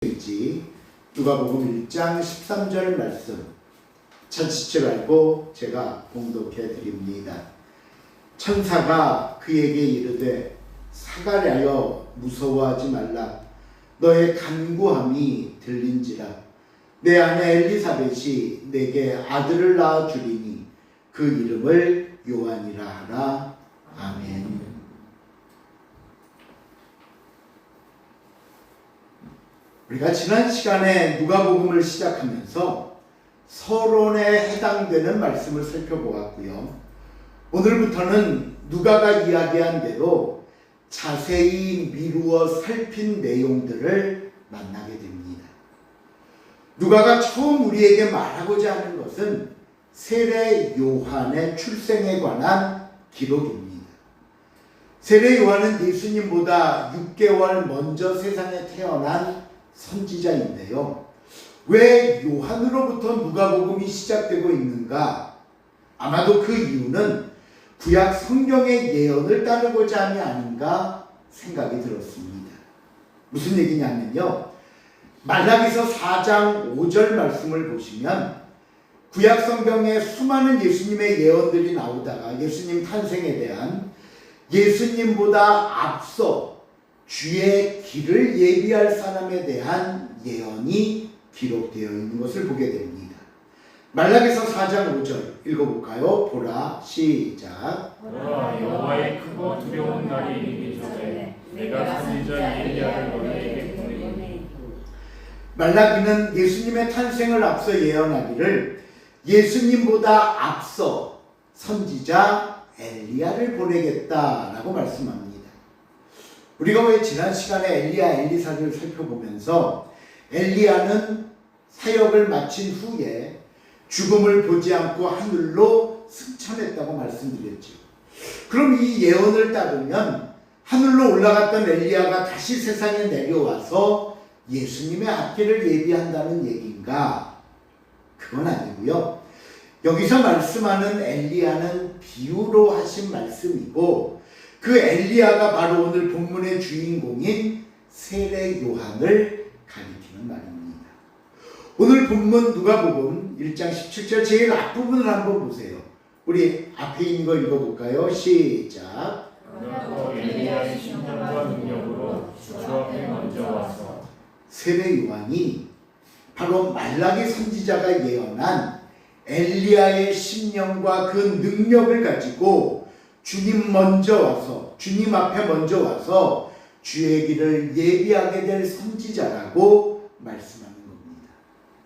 일지 누가복음 1장 13절 말씀 전치체 말고 제가 봉독해 드립니다. 천사가 그에게 이르되 사가랴여 무서워하지 말라. 너의 간구함이 들린지라. 내 아내 엘리사벳이 내게 아들을 낳아 주리니 그 이름을 요한이라 하라. 아멘. 우리가 지난 시간에 누가복음을 시작하면서 서론에 해당되는 말씀을 살펴보았고요. 오늘부터는 누가가 이야기한 대로 자세히 미루어 살핀 내용들을 만나게 됩니다. 누가가 처음 우리에게 말하고자 하는 것은 세례 요한의 출생에 관한 기록입니다. 세례 요한은 예수님보다 6개월 먼저 세상에 태어난 선지자인데요. 왜 요한으로부터 누가복음이 시작되고 있는가? 아마도 그 이유는 구약 성경의 예언을 따르고자 함이 아닌가 생각이 들었습니다. 무슨 얘기냐면요, 말라기서 4장 5절 말씀을 보시면 구약 성경에 수많은 예수님의 예언들이 나오다가 예수님 탄생에 대한 예수님보다 앞서 주의 길을 예비할 사람에 대한 예언이 기록되어 있는 것을 보게 됩니다. 말라기서 4장 5절 읽어볼까요? 보라, 시작. 보라, 여호와의 크고 두려운 날이 이르기 전에 내가 선지자 엘리야를 너희에게 보내리니. 말라기는 예수님의 탄생을 앞서 예언하기를 예수님보다 앞서 선지자 엘리야를 보내겠다라고 말씀합니다. 우리가 왜 지난 시간에 엘리야 엘리사를 살펴보면서 엘리야는 사역을 마친 후에 죽음을 보지 않고 하늘로 승천했다고 말씀드렸죠. 그럼 이 예언을 따르면 하늘로 올라갔던 엘리야가 다시 세상에 내려와서 예수님의 앞길을 예비한다는 얘기인가? 그건 아니고요. 여기서 말씀하는 엘리야는 비유로 하신 말씀이고 그 엘리야가 바로 오늘 본문의 주인공인 세례 요한을 가리키는 말입니다. 오늘 본문 누가복음 1장 17절 제일 앞부분을 한번 보세요. 우리 앞에 있는 거 읽어볼까요? 시작. 그러나 엘리야의 신령과 능력으로 주 앞에 먼저 와서. 세례 요한이 바로 말라기 선지자가 예언한 엘리야의 심령과 그 능력을 가지고 주님 먼저 와서, 주님 앞에 먼저 와서 주의 길을 예비하게 될 선지자라고 말씀하는 겁니다.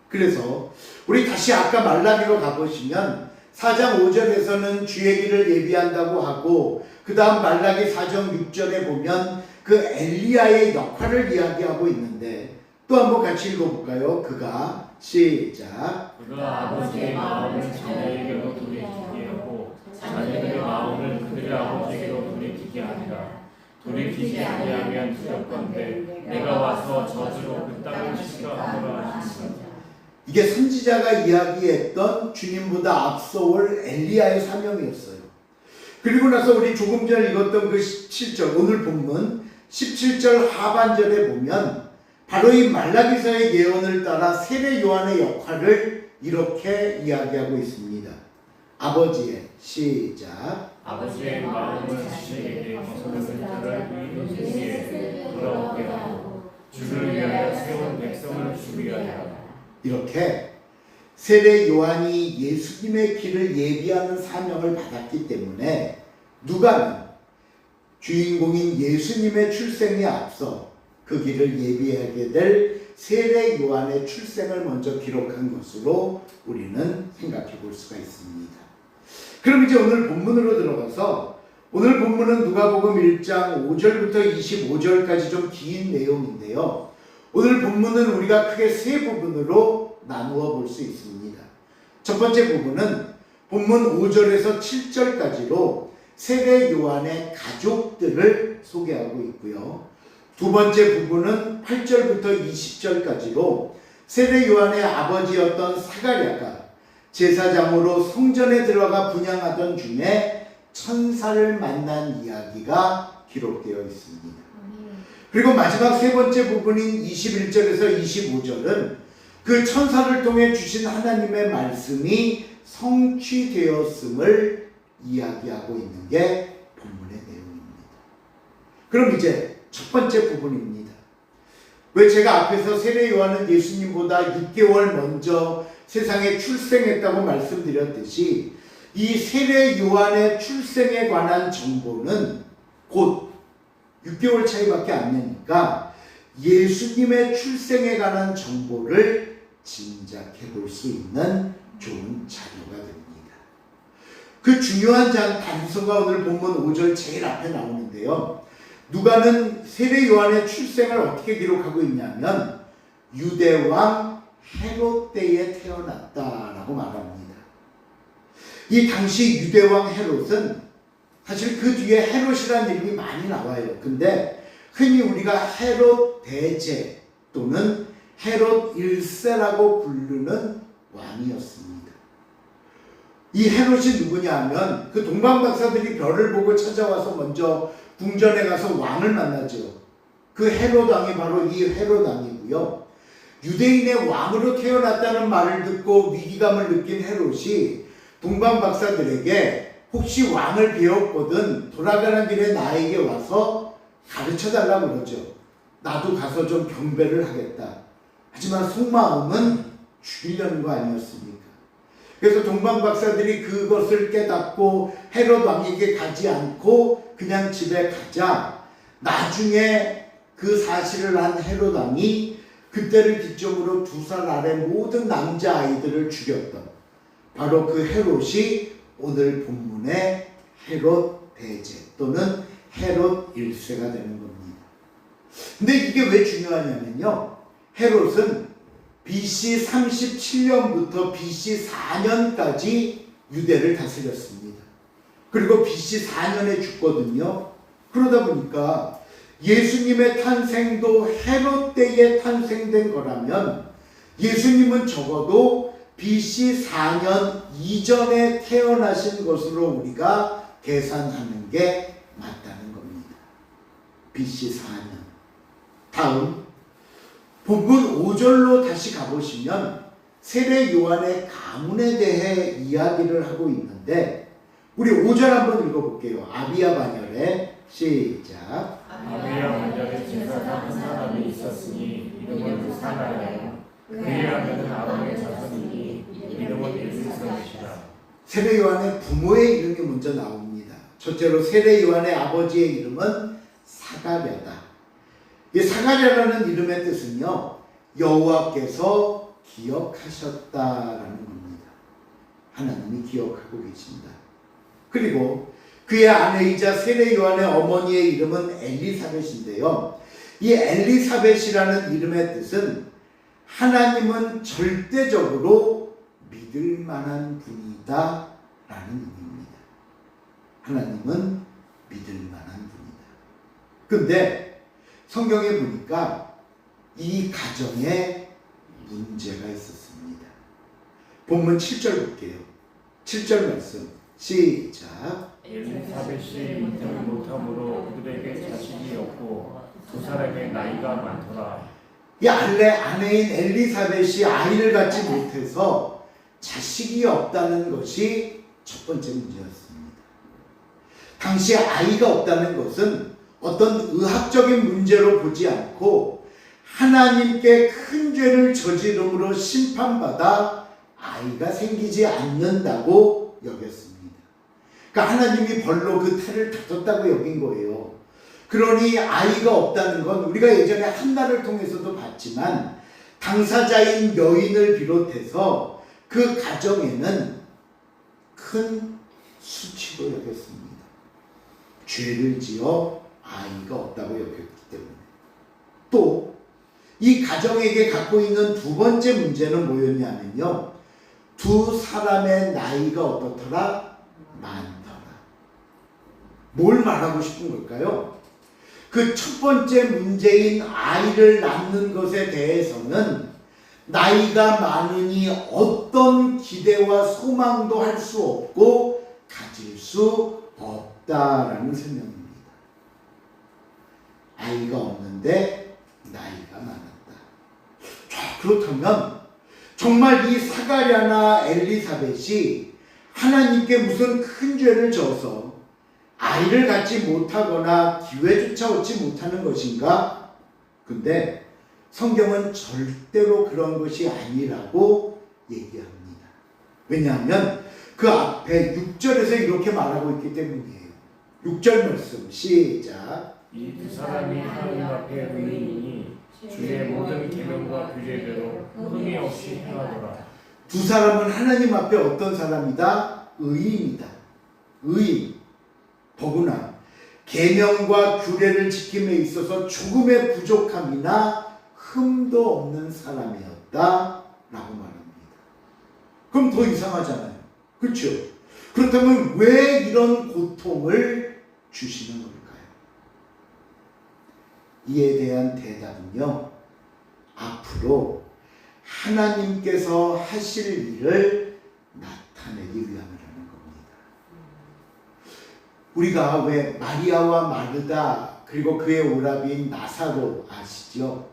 그래서 우리 다시 아까 말라기로 가보시면 4장 5절에서는 주의 길을 예비한다고 하고 그 다음 말라기 4장 6절에 보면 그 엘리야의 역할을 이야기하고 있는데 또 한번 같이 읽어볼까요? 그가 시작. 그가 아버지의 마음을 자녀에게로 돌이키게 하고 자녀들의 마음을 그들의 아버지에게로 돌이키게 하리라. 돌이키지 아니하면 두렵건대 내가 와서 저주로 그 땅을 시가하노라 하시니라. 이게 선지자가 이야기했던 주님보다 앞서 올 엘리야의 사명이었어요. 그리고 나서 우리 조금 전 읽었던 그 17절, 오늘 본문 17절 하반절에 보면 바로 이 말라기서의 예언을 따라 세례 요한의 역할을 이렇게 이야기하고 있습니다. 아버지의 시작. 아버지의 마음을 자신에게 거스르는 자를 위에 돌아오게 하고 주를 위하여 세운 백성을 주리하게 하라. 이렇게 세례 요한이 예수님의 길을 예비하는 사명을 받았기 때문에 누가는 주인공인 예수님의 출생에 앞서 그 길을 예비하게 될 세례 요한의 출생을 먼저 기록한 것으로 우리는 생각해 볼 수가 있습니다. 그럼 이제 오늘 본문으로 들어가서 오늘 본문은 누가복음 1장 5절부터 25절까지 좀 긴 내용인데요. 오늘 본문은 우리가 크게 세 부분으로 나누어 볼 수 있습니다. 첫 번째 부분은 본문 5절에서 7절까지로 세례 요한의 가족들을 소개하고 있고요. 두 번째 부분은 8절부터 20절까지로 세례 요한의 아버지였던 사가랴가 제사장으로 성전에 들어가 분향하던 중에 천사를 만난 이야기가 기록되어 있습니다. 그리고 마지막 세 번째 부분인 21절에서 25절은 그 천사를 통해 주신 하나님의 말씀이 성취되었음을 이야기하고 있는 게 본문의 내용입니다. 그럼 이제 첫 번째 부분입니다. 왜 제가 앞에서 세례 요한은 예수님보다 6개월 먼저 세상에 출생했다고 말씀드렸듯이 이 세례 요한의 출생에 관한 정보는 곧 6개월 차이밖에 안 나니까 예수님의 출생에 관한 정보를 짐작해 볼 수 있는 좋은 자료가 됩니다. 그 중요한 단서가 오늘 본문 5절 제일 앞에 나오는데요. 누가는 세례 요한의 출생을 어떻게 기록하고 있냐면 유대왕 헤롯 때에 태어났다라고 말합니다. 이 당시 유대왕 헤롯은 사실 그 뒤에 헤롯이라는 이름이 많이 나와요. 근데 흔히 우리가 헤롯 대제 또는 헤롯 1세라고 부르는 왕이었습니다. 이 헤롯이 누구냐 하면 그 동방박사들이 별을 보고 찾아와서 먼저 궁전에 가서 왕을 만나죠. 그 헤롯 왕이 바로 이 헤롯 왕이고요. 유대인의 왕으로 태어났다는 말을 듣고 위기감을 느낀 헤롯이 동방박사들에게 혹시 왕을 배웠거든 돌아가는 길에 나에게 와서 가르쳐달라고 그러죠. 나도 가서 좀 경배를 하겠다. 하지만 속마음은 죽이려는 거 아니었습니까? 그래서 동방박사들이 그것을 깨닫고 헤롯 왕에게 가지 않고 그냥 집에 가자 나중에 그 사실을 한 헤롯 왕이 그때를 기점으로 2살 아래 모든 남자아이들을 죽였던 바로 그 헤롯이 오늘 본문의 헤롯 대제 또는 헤롯 1세가 되는 겁니다. 근데 이게 왜 중요하냐면요. 헤롯은 BC 37년부터 BC 4년까지 유대를 다스렸습니다. 그리고 BC 4년에 죽거든요. 그러다 보니까 예수님의 탄생도 헤롯 때에 탄생된 거라면 예수님은 적어도 BC 4년 이전에 태어나신 것으로 우리가 계산하는 게 맞다는 겁니다. BC 4년. 다음 본문 5절로 다시 가보시면 세례 요한의 가문에 대해 이야기를 하고 있는데 우리 5절 한번 읽어볼게요. 아비야 반열에 시작. 아비야 반열에 제사장 한 사람이 있었으니 이름은 사가랴. 그의 아내는 아론의 자손이니 이름은 엘리사벳이라. 세례 요한의 부모의 이름이 먼저 나옵니다. 첫째로 세례 요한의 아버지의 이름은 사가랴다. 이 사가랴라는 이름의 뜻은요, 여호와께서 기억하셨다라는 겁니다. 하나님이 기억하고 계신다. 그리고 그의 아내이자 세례 요한의 어머니의 이름은 엘리사벳인데요. 이 엘리사벳이라는 이름의 뜻은 하나님은 절대적으로 믿을 만한 분이다 라는 의미입니다. 하나님은 믿을 만한 분이다. 근데 성경에 보니까 이 가정에 문제가 있었습니다. 본문 7절 볼게요. 7절 말씀 시작. 엘리사벳이 잉태를 못함으로 그들에게 자식이 없고 두 사람의 나이가 많더라. 이 아내인 엘리사벳이 아이를 갖지 못해서 자식이 없다는 것이 첫 번째 문제였습니다. 당시 아이가 없다는 것은 어떤 의학적인 문제로 보지 않고 하나님께 큰 죄를 저지름으로 심판받아 아이가 생기지 않는다고 여겼습니다. 그러니까 하나님이 벌로 그 태를 닫았다고 여긴 거예요. 그러니 아이가 없다는 건 우리가 예전에 한나를 통해서도 봤지만 당사자인 여인을 비롯해서 그 가정에는 큰 수치로 여겼습니다. 죄를 지어 아이가 없다고 여겼기 때문에. 또 이 가정에게 갖고 있는 두 번째 문제는 뭐였냐면요. 두 사람의 나이가 어떻더라? 많더라. 뭘 말하고 싶은 걸까요? 그 첫 번째 문제인 아이를 낳는 것에 대해서는 나이가 많으니 어떤 기대와 소망도 할 수 없고 가질 수 없다라는 설명입니다. 아이가 없는데 나이가 많았다. 자, 그렇다면 정말 이 사가랴나 엘리사벳이 하나님께 무슨 큰 죄를 져서 아이를 갖지 못하거나 기회조차 얻지 못하는 것인가? 근데 성경은 절대로 그런 것이 아니라고 얘기합니다. 왜냐하면 그 앞에 6절에서 이렇게 말하고 있기 때문이에요. 6절 말씀 시작. 이 두 사람이 하나님 앞에 의인이니 주의 모든 계명과 규례대로 흠이 없이 행하더라. 두 사람은 하나님 앞에 어떤 사람이다? 의인이다. 의인. 더구나 계명과 규례를 지킴에 있어서 조금의 부족함이나 흠도 없는 사람이었다라고 말합니다. 그럼 더 이상하잖아요. 그렇죠? 그렇다면 왜 이런 고통을 주시는 걸까요? 이에 대한 대답은요, 앞으로 하나님께서 하실 일을 나타내기 위함이라는 겁니다. 우리가 왜 마리아와 마르다 그리고 그의 오라비인 나사로 아시죠?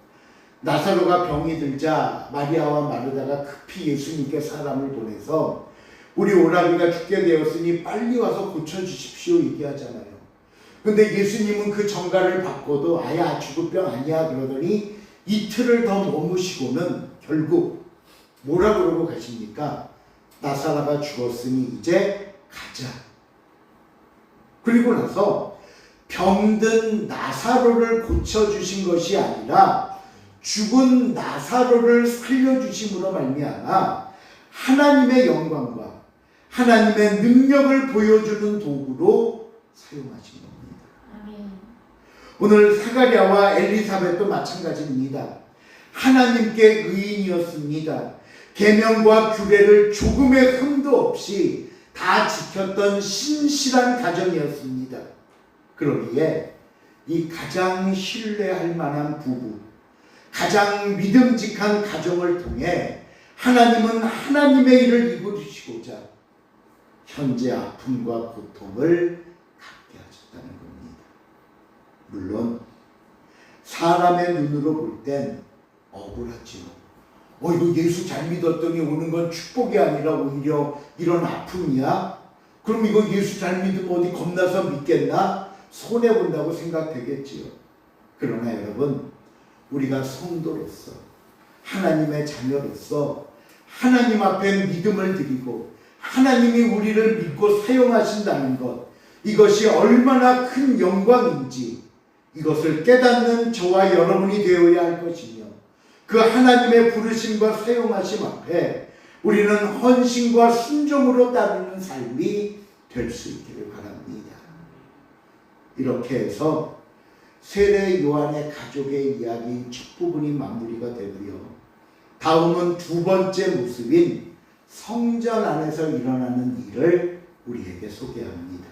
나사로가 병이 들자 마리아와 마르다가 급히 예수님께 사람을 보내서 우리 오라비가 죽게 되었으니 빨리 와서 고쳐주십시오 얘기하잖아요. 근데 예수님은 그 전가를 받고도 아야 죽을 병 아니야 그러더니 이틀을 더 머무시고는 결국 뭐라 그러고 가십니까? 나사로가 죽었으니 이제 가자. 그리고 나서 병든 나사로를 고쳐주신 것이 아니라 죽은 나사로를 살려주심으로 말미암아 하나님의 영광과 하나님의 능력을 보여주는 도구로 사용하신 겁니다. 오늘 사가랴와 엘리사벳도 마찬가지입니다. 하나님께 의인이었습니다. 계명과 규례를 조금의 흠도 없이 다 지켰던 신실한 가정이었습니다. 그러기에 이 가장 신뢰할 만한 부부, 가장 믿음직한 가정을 통해 하나님은 하나님의 일을 이루시고자 현재 아픔과 고통을 갖게 하셨다는 겁니다. 물론 사람의 눈으로 볼 땐 억울하지요. 이거 예수 잘 믿었더니 오는 건 축복이 아니라 오히려 이런 아픔이야? 그럼 이거 예수 잘 믿으면 어디 겁나서 믿겠나? 손해본다고 생각되겠지요. 그러나 여러분, 우리가 성도로서 하나님의 자녀로서 하나님 앞에 믿음을 드리고 하나님이 우리를 믿고 사용하신다는 것, 이것이 얼마나 큰 영광인지 이것을 깨닫는 저와 여러분이 되어야 할 것이며, 그 하나님의 부르심과 사용하심 앞에 우리는 헌신과 순종으로 따르는 삶이 될 수 있기를 바랍니다. 이렇게 해서 세례 요한의 가족의 이야기 첫 부분이 마무리가 되고요. 다음은 두 번째 모습인 성전 안에서 일어나는 일을 우리에게 소개합니다.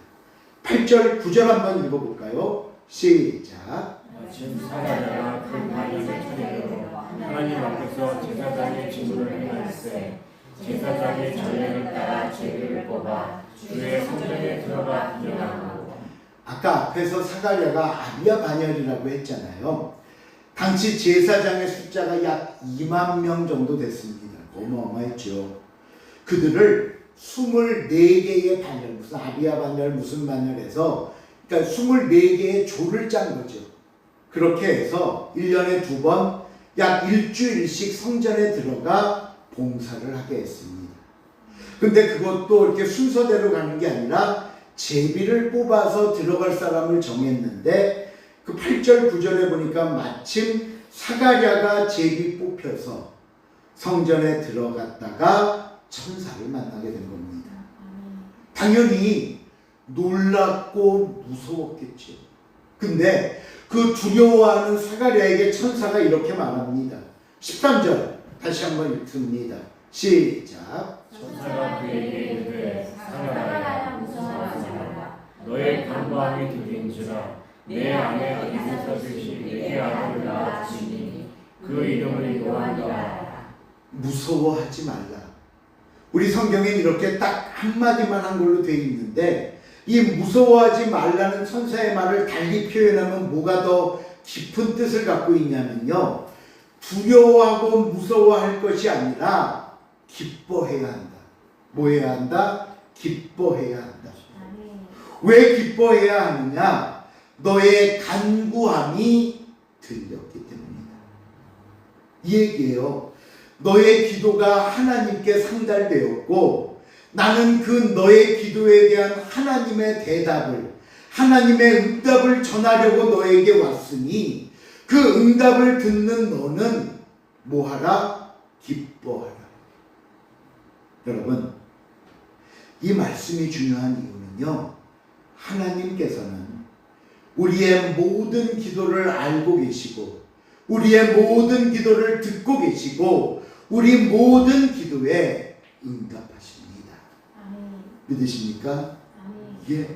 8절, 9절 한번 읽어볼까요? 시작. 마침 사가랴가 그 반역을 처리하러 하나님 앞에서 제사장의 직무를 행할세. 제사장의 전례를 따라 제비를 뽑아 주의 성전에 들어가 분양하고. 아까 앞에서 사가랴가 아비야 반열이라고 했잖아요. 당시 제사장의 숫자가 약 2만 명 정도 됐습니다. 어마어마했죠. 그들을 24개의 반열, 무슨 아비야 반열, 무슨 반열해서 그러니까 24개의 조를 짠 거죠. 그렇게 해서 1년에 2번 약 일주일씩 성전에 들어가 봉사를 하게 했습니다. 근데 그것도 이렇게 순서대로 가는 게 아니라 제비를 뽑아서 들어갈 사람을 정했는데 그 8절 9절에 보니까 마침 사가랴가 제비 뽑혀서 성전에 들어갔다가 천사를 만나게 된 겁니다. 당연히 놀랍고 무서웠겠죠. 근데 그 두려워하는 사가랴에게 천사가 이렇게 말합니다. 13절 다시 한번 읽습니다. 시작. 천사가 그에게 이르되 사가랴야 무서워하지 말라. 너의 간구함이 들린지라 내 아내 엘리사벳이 내게 아들을 낳았으니 그 이름을 요한이라 하라. 무서워하지 말라. 우리 성경엔 이렇게 딱 한마디만 한 걸로 되어 있는데 이 무서워하지 말라는 천사의 말을 달리 표현하면 뭐가 더 깊은 뜻을 갖고 있냐면요. 두려워하고 무서워할 것이 아니라 기뻐해야 한다. 뭐 해야 한다? 기뻐해야 한다. 왜 기뻐해야 하느냐? 너의 간구함이 들렸기 때문이다. 이 얘기예요. 너의 기도가 하나님께 상달되었고 나는 그 너의 기도에 대한 하나님의 대답을, 하나님의 응답을 전하려고 너에게 왔으니 그 응답을 듣는 너는 뭐하라? 기뻐하라. 여러분, 이 말씀이 중요한 이유는요, 하나님께서는 우리의 모든 기도를 알고 계시고 우리의 모든 기도를 듣고 계시고 우리 모든 기도에 응답하십니다. 믿으십니까? 예.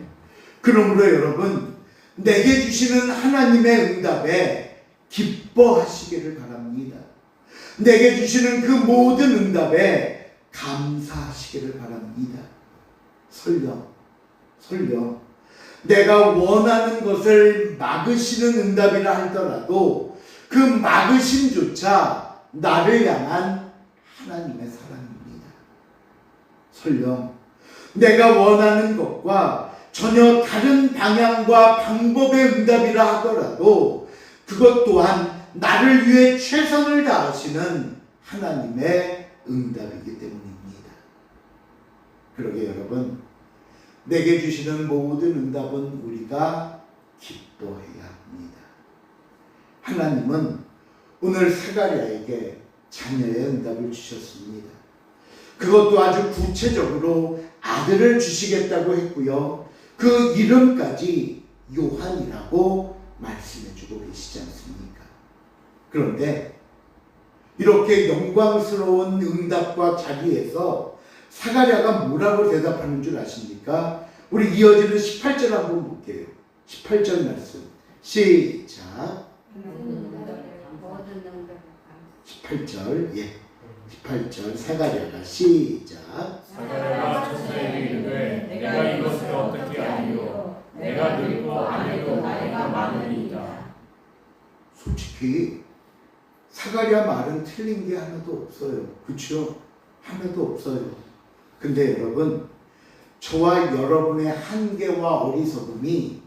그러므로 여러분, 내게 주시는 하나님의 응답에 기뻐하시기를 바랍니다. 내게 주시는 그 모든 응답에 감사하시기를 바랍니다. 설령 내가 원하는 것을 막으시는 응답이라 할더라도 그 막으심조차 나를 향한 하나님의 사랑입니다. 설령 내가 원하는 것과 전혀 다른 방향과 방법의 응답이라 하더라도 그것 또한 나를 위해 최선을 다하시는 하나님의 응답이기 때문입니다. 그러게 여러분, 내게 주시는 모든 응답은 우리가 기뻐해야 합니다. 하나님은 오늘 스가랴에게 자녀의 응답을 주셨습니다. 그것도 아주 구체적으로 아들을 주시겠다고 했고요. 그 이름까지 요한이라고 말씀해주고 계시지 않습니까? 그런데 이렇게 영광스러운 응답과 자리에서 스가랴가 뭐라고 대답하는 줄 아십니까? 우리 이어지는 18절 한번 볼게요. 18절 말씀 시작. 18절 18절 스가랴가 시작. 스가랴가 천사에게 이르되 내가 이것을 어떻게 아리요? 내가 늙고 아내도 나이가 많으니이다. 솔직히 스가랴 말은 틀린 게 하나도 없어요. 그렇죠? 하나도 없어요. 근데 여러분, 저와 여러분의 한계와 어리석음이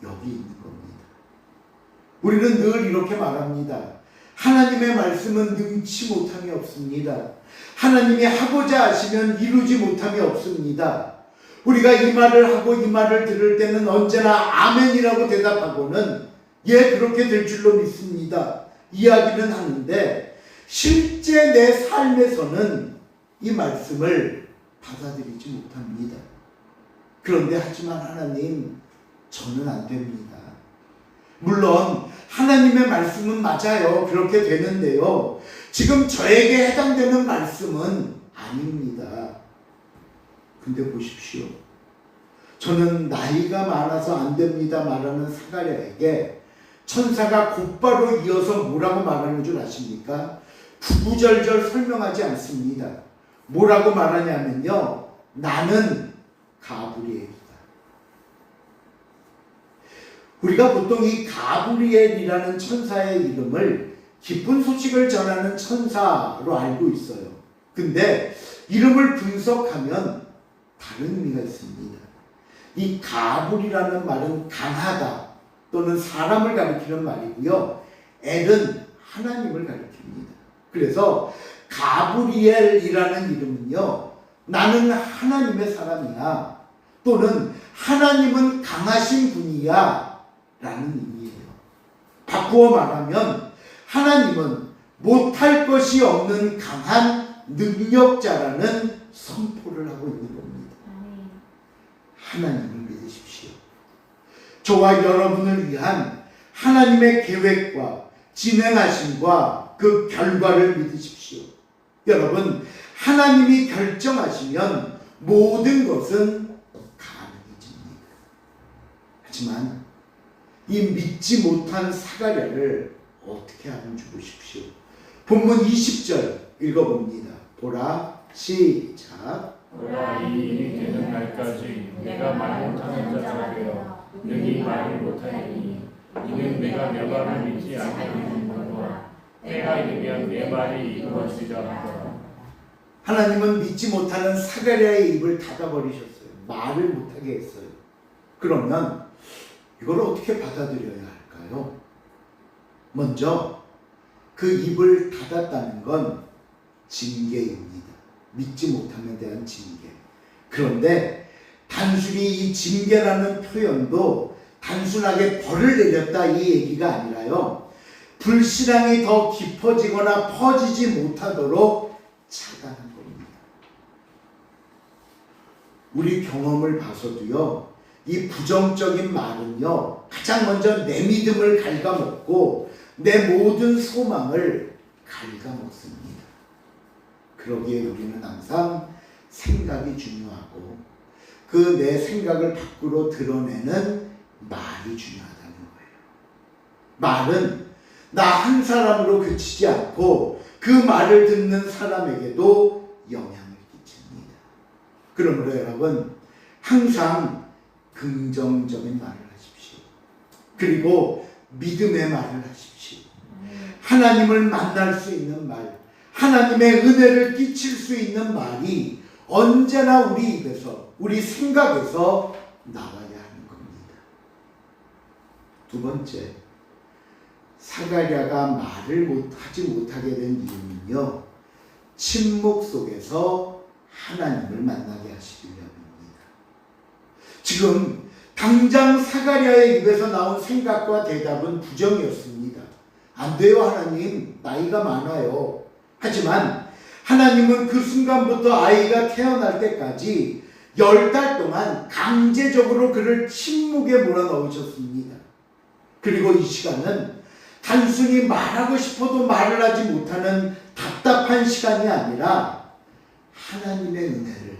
여기 있는 겁니다. 우리는 늘 이렇게 말합니다. 하나님의 말씀은 능치 못함이 없습니다. 하나님이 하고자 하시면 이루지 못함이 없습니다. 우리가 이 말을 하고 이 말을 들을 때는 언제나 아멘이라고 대답하고는 예, 그렇게 될 줄로 믿습니다. 이야기는 하는데 실제 내 삶에서는 이 말씀을 받아들이지 못합니다. 그런데 하지만 하나님, 저는 안 됩니다. 물론 하나님의 말씀은 맞아요. 그렇게 되는데요. 지금 저에게 해당되는 말씀은 아닙니다. 근데 보십시오. 저는 나이가 많아서 안 됩니다 말하는 스가랴에게 천사가 곧바로 이어서 뭐라고 말하는 줄 아십니까? 구구절절 설명하지 않습니다. 뭐라고 말하냐면요. 나는 가브리엘이다. 우리가 보통 이 가브리엘이라는 천사의 이름을 기쁜 소식을 전하는 천사로 알고 있어요. 근데 이름을 분석하면 다른 의미가 있습니다. 이 가브리라는 말은 강하다 또는 사람을 가리키는 말이고요. 엘은 하나님을 가리킵니다. 그래서 가브리엘이라는 이름은요, 나는 하나님의 사람이야 또는 하나님은 강하신 분이야 라는 의미예요. 바꾸어 말하면 하나님은 못할 것이 없는 강한 능력자라는 선포를 하고 있는 겁니다. 하나님을 믿으십시오. 저와 여러분을 위한 하나님의 계획과 진행하심과 그 결과를 믿으십시오. 여러분, 하나님이 결정하시면 모든 것은 가능해집니다. 하지만 이 믿지 못한 스가랴를 어떻게 하는지 보십시오. 본문 20절 읽어봅니다. 보라, 시작. 보라, 이 일이 되는 날까지 내가 말 못하는 자가 되어 능히 말을 못하리니 이는 내가 내 말을 믿지 아니하는 거라. 때가 이르면 내 말이 이루어지리라 하더라. 하나님은 믿지 못하는 사가랴의 입을 닫아버리셨어요. 말을 못하게 했어요. 그러면 이걸 어떻게 받아들여야 할까요? 먼저 그 입을 닫았다는 건 징계입니다. 믿지 못함에 대한 징계. 그런데 단순히 이 징계라는 표현도 단순하게 벌을 내렸다 이 얘기가 아니라요. 불신앙이 더 깊어지거나 퍼지지 못하도록 차단한 겁니다. 우리 경험을 봐서도요. 이 부정적인 말은요. 가장 먼저 내 믿음을 갉아먹고 내 모든 소망을 갉아먹습니다. 그러기에 우리는 항상 생각이 중요하고 그 내 생각을 밖으로 드러내는 말이 중요하다는 거예요. 말은 나 한 사람으로 그치지 않고 그 말을 듣는 사람에게도 영향을 끼칩니다. 그러므로 여러분 항상 긍정적인 말을 하십시오. 그리고 믿음의 말을 하십시오. 하나님을 만날 수 있는 말, 하나님의 은혜를 끼칠 수 있는 말이 언제나 우리 입에서, 우리 생각에서 나와야 하는 겁니다. 두 번째, 사가랴가 말을 하지 못하게 된 이유는요, 침묵 속에서 하나님을 만나게 하시기 위함입니다. 지금 당장 사가랴의 입에서 나온 생각과 대답은 부정이었습니다. 안 돼요, 하나님. 나이가 많아요. 하지만 하나님은 그 순간부터 아이가 태어날 때까지 10달 동안 강제적으로 그를 침묵에 몰아넣으셨습니다. 그리고 이 시간은 단순히 말하고 싶어도 말을 하지 못하는 답답한 시간이 아니라 하나님의 은혜를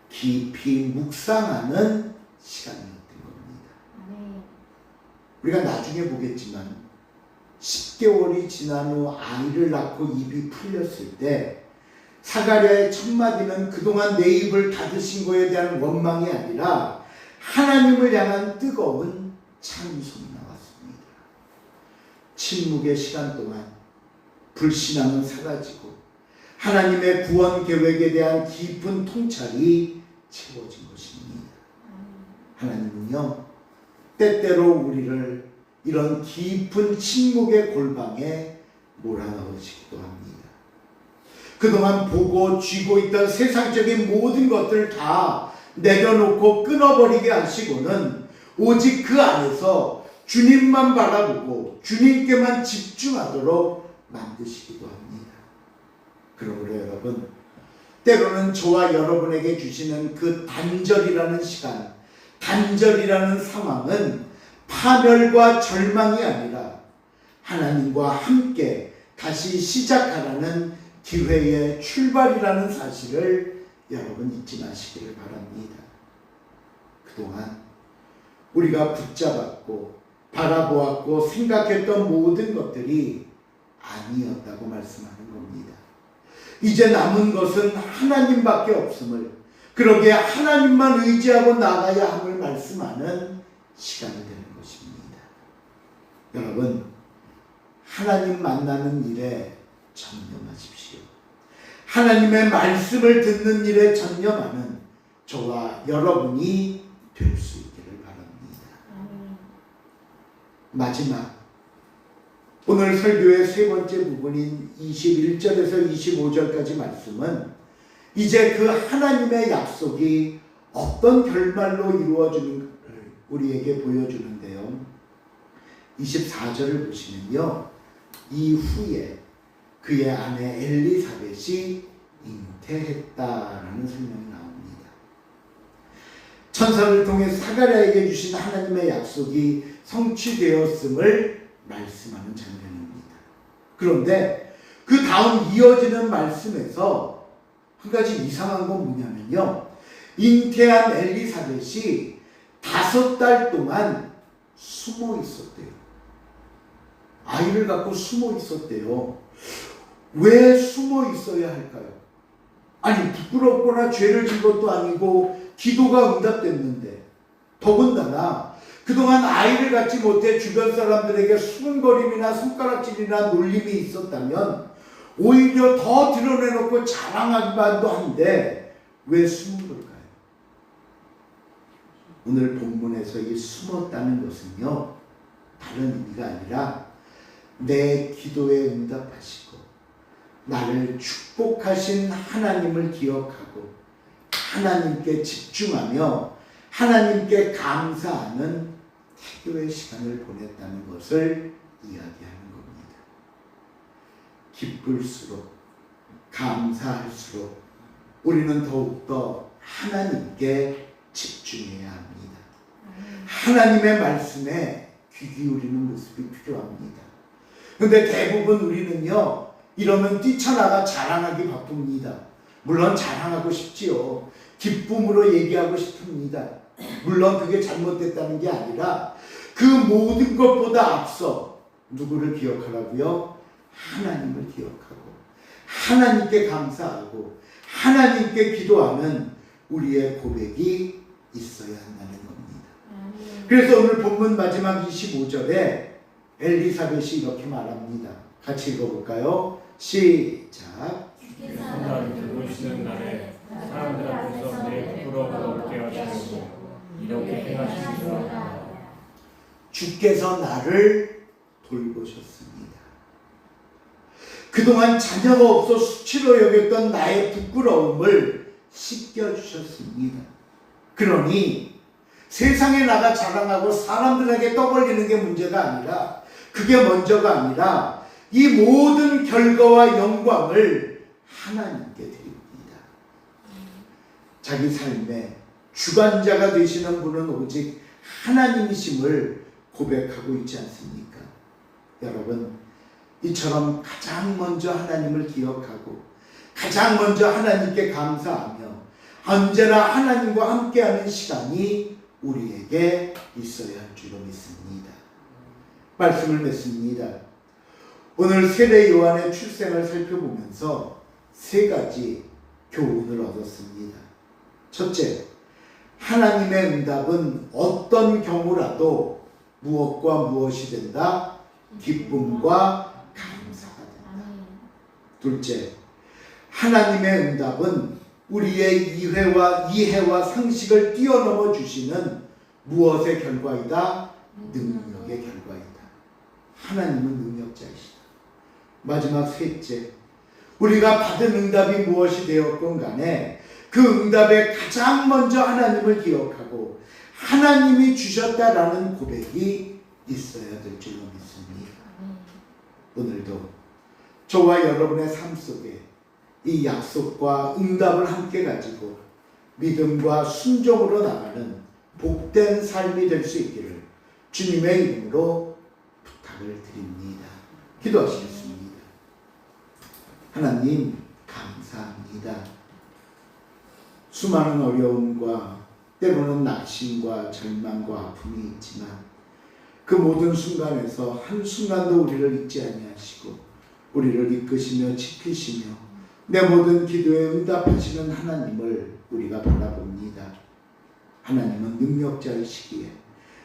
깊이 묵상하는 시간이었던 겁니다. 우리가 나중에 보겠지만 10개월이 지난 후 아이를 낳고 입이 풀렸을 때 사가랴의 첫 마디는 그동안 내 입을 닫으신 거에 대한 원망이 아니라 하나님을 향한 뜨거운 찬송이 나왔습니다. 침묵의 시간 동안 불신앙은 사라지고 하나님의 구원 계획에 대한 깊은 통찰이 채워진 것입니다. 하나님은요, 때때로 우리를 이런 깊은 침묵의 골방에 몰아넣으시기도 합니다. 그동안 보고 쥐고 있던 세상적인 모든 것들 다 내려놓고 끊어버리게 하시고는 오직 그 안에서 주님만 바라보고 주님께만 집중하도록 만드시기도 합니다. 그러므로 여러분, 때로는 저와 여러분에게 주시는 그 단절이라는 시간, 단절이라는 상황은 파멸과 절망이 아니라 하나님과 함께 다시 시작하라는 기회의 출발이라는 사실을 여러분 잊지 마시기를 바랍니다. 그동안 우리가 붙잡았고 바라보았고 생각했던 모든 것들이 아니었다고 말씀하는 겁니다. 이제 남은 것은 하나님밖에 없음을, 그러기에 하나님만 의지하고 나가야 함을 말씀하는 시간이 되는 것입니다. 여러분, 하나님 만나는 일에 전념하십시오. 하나님의 말씀을 듣는 일에 전념하는 저와 여러분이 될 수 있기를 바랍니다. 마지막, 오늘 설교의 세 번째 부분인 21절에서 25절까지 말씀은 이제 그 하나님의 약속이 어떤 결말로 이루어지는 것을 우리에게 보여주는데요. 24절을 보시면요, 이후에 그의 아내 엘리사벳이 잉태했다라는 설명이 나옵니다. 천사를 통해 사가랴에게 주신 하나님의 약속이 성취되었음을 말씀하는 장면입니다. 그런데 그 다음 이어지는 말씀에서 한 가지 이상한 건 뭐냐면요, 잉태한 엘리사벳이 5달 동안 숨어 있었대요. 아이를 갖고 숨어 있었대요. 왜 숨어 있어야 할까요? 아니, 부끄럽거나 죄를 진 것도 아니고 기도가 응답됐는데, 더군다나 그동안 아이를 갖지 못해 주변 사람들에게 수근거림이나 손가락질이나 놀림이 있었다면 오히려 더 드러내놓고 자랑하기만도 한데 왜 숨은 걸까요? 오늘 본문에서 이 숨었다는 것은요, 다른 의미가 아니라 내 기도에 응답하시고 나를 축복하신 하나님을 기억하고 하나님께 집중하며 하나님께 감사하는 태교의 시간을 보냈다는 것을 이야기하는 겁니다. 기쁠수록 감사할수록 우리는 더욱더 하나님께 집중해야 합니다. 하나님의 말씀에 귀 기울이는 모습이 필요합니다. 그런데 대부분 우리는요, 이러면 뛰쳐나가 자랑하기 바쁩니다. 물론 자랑하고 싶지요. 기쁨으로 얘기하고 싶습니다. 물론 그게 잘못됐다는 게 아니라 그 모든 것보다 앞서 누구를 기억하라고요? 하나님을 기억하고 하나님께 감사하고 하나님께 기도하는 우리의 고백이 있어야 한다는 겁니다. 그래서 오늘 본문 마지막 25절에 엘리사벳이 이렇게 말합니다. 같이 읽어볼까요? 시작. 주께서 나를 들으시는 날에 사람들 앞에서 내 부끄러움을 없게 하시고 이렇게 행하시리라. 주께서 나를 돌보셨습니다. 그동안 자녀가 없어 수치로 여겼던 나의 부끄러움을 씻겨주셨습니다. 그러니 세상에 나가 자랑하고 사람들에게 떠벌리는 게 문제가 아니라, 그게 먼저가 아니라 이 모든 결과와 영광을 하나님께 드립니다. 자기 삶의 주관자가 되시는 분은 오직 하나님이심을 고백하고 있지 않습니까? 여러분, 이처럼 가장 먼저 하나님을 기억하고 가장 먼저 하나님께 감사하며 언제나 하나님과 함께하는 시간이 우리에게 있어야 할 줄로 믿습니다. 말씀을 맺습니다. 오늘 세례 요한의 출생을 살펴보면서 세 가지 교훈을 얻었습니다. 첫째, 하나님의 응답은 어떤 경우라도 무엇과 무엇이 된다? 기쁨과 감사가 된다. 둘째, 하나님의 응답은 우리의 이해와 상식을 뛰어넘어 주시는 무엇의 결과이다? 능력의 결과이다. 하나님은 능력자이시다. 마지막 셋째, 우리가 받은 응답이 무엇이 되었건 간에 그 응답에 가장 먼저 하나님을 기억하고 하나님이 주셨다라는 고백이 있어야 될 줄로 믿습니다. 오늘도 저와 여러분의 삶 속에 이 약속과 응답을 함께 가지고 믿음과 순종으로 나가는 복된 삶이 될 수 있기를 주님의 이름으로 부탁을 드립니다. 기도하시겠습니다. 하나님, 감사합니다. 수많은 어려움과 때로는 낙심과 절망과 아픔이 있지만 그 모든 순간에서 한순간도 우리를 잊지 아니하시고 우리를 이끄시며 지키시며 내 모든 기도에 응답하시는 하나님을 우리가 바라봅니다. 하나님은 능력자이시기에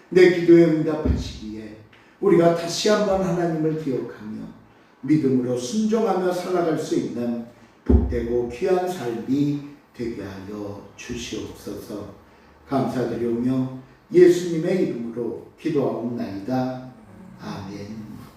내 기도에 응답하시기에 우리가 다시 한번 하나님을 기억하며 믿음으로 순종하며 살아갈 수 있는 복되고 귀한 삶이 되게 하여 주시옵소서. 감사드리오며 예수님의 이름으로 기도하옵나이다. 아멘.